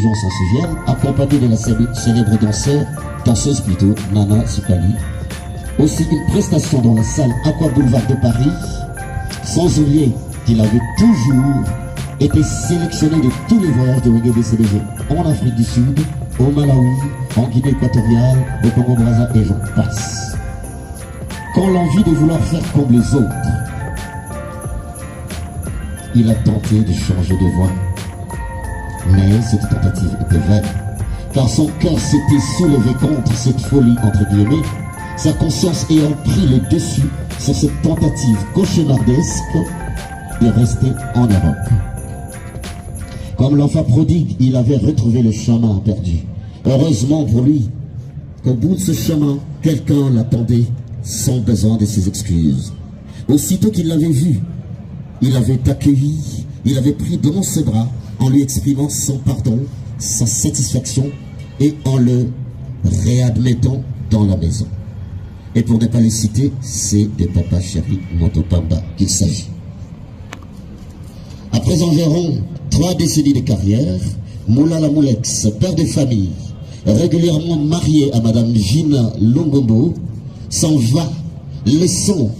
gens s'en souviennent, accompagné de la célèbre danseuse plutôt, Nana Zipali. Aussi une prestation dans la salle Aqua Boulevard de Paris, sans oublier qu'il avait toujours été sélectionné de tous les voyages de Reggae BCBG en Afrique du Sud, au Malawi, en Guinée équatoriale, au Congo-Brazza et j'en passe. Quand l'envie de vouloir faire comme les autres, il a tenté de changer de voie. Mais cette tentative était vaine, car son cœur s'était soulevé contre cette folie entre guillemets, sa conscience ayant pris le dessus sur cette tentative cauchemardesque de rester en Europe. Comme l'enfant prodigue, il avait retrouvé le chemin perdu. Heureusement pour lui, qu'au bout de ce chemin, quelqu'un l'attendait sans besoin de ses excuses. Aussitôt qu'il l'avait vu, il avait accueilli, il avait pris dans ses bras en lui exprimant son pardon, sa satisfaction et en le réadmettant dans la maison. Et pour ne pas les citer, c'est de Papa Chéri Motopamba qu'il s'agit. Après environ 3 décennies de carrière, Moulala Moulex, père de famille, régulièrement marié à Madame Gina Longombo, s'en va, laissant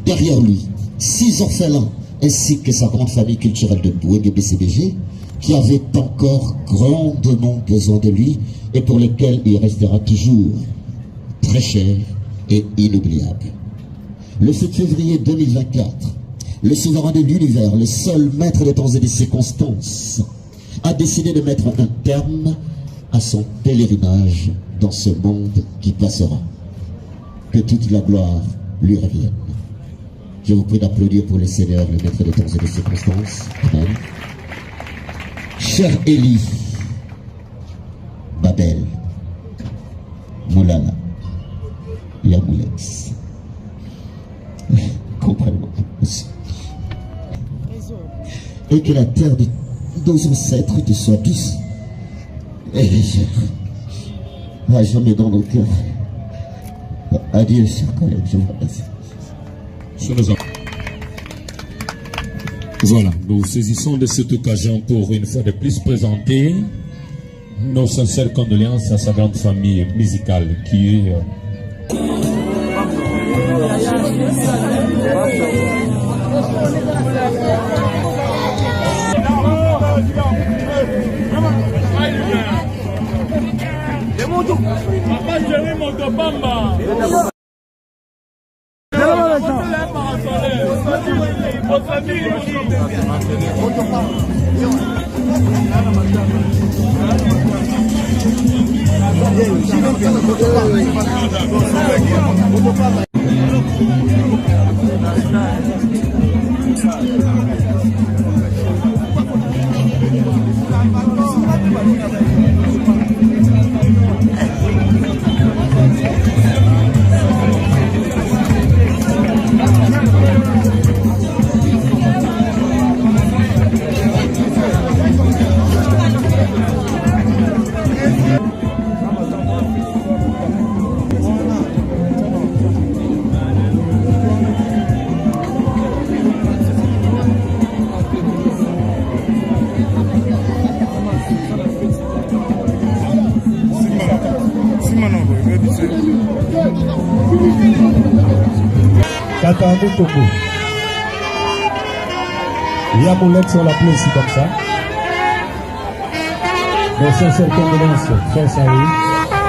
derrière lui 6 orphelins ainsi que sa grande famille culturelle de Reggae BCBG, qui avait encore grandement besoin de lui et pour lesquels il restera toujours très cher et inoubliable. Le 7 février 2024, le souverain de l'univers, le seul maître des temps et des circonstances, a décidé de mettre un terme à son pèlerinage dans ce monde qui passera. Que toute la gloire lui revienne. Je vous prie d'applaudir pour le Seigneur, le maître des temps et des circonstances. Amen. Cher Élie, Babel, Moulala, Yamoulex, comprenez-moi aussi. Et que la terre de nos ancêtres te soit douce et légère, à jamais dans nos cœurs. Adieu, chers collègues, je vous remercie. Voilà, nous saisissons de cette occasion pour une fois de plus présenter nos sincères condoléances à sa grande famille musicale qui est... Katangou Togo. Yamoulex, on l'appelle aussi comme ça. Nos sincères condoléances, frère Saïd.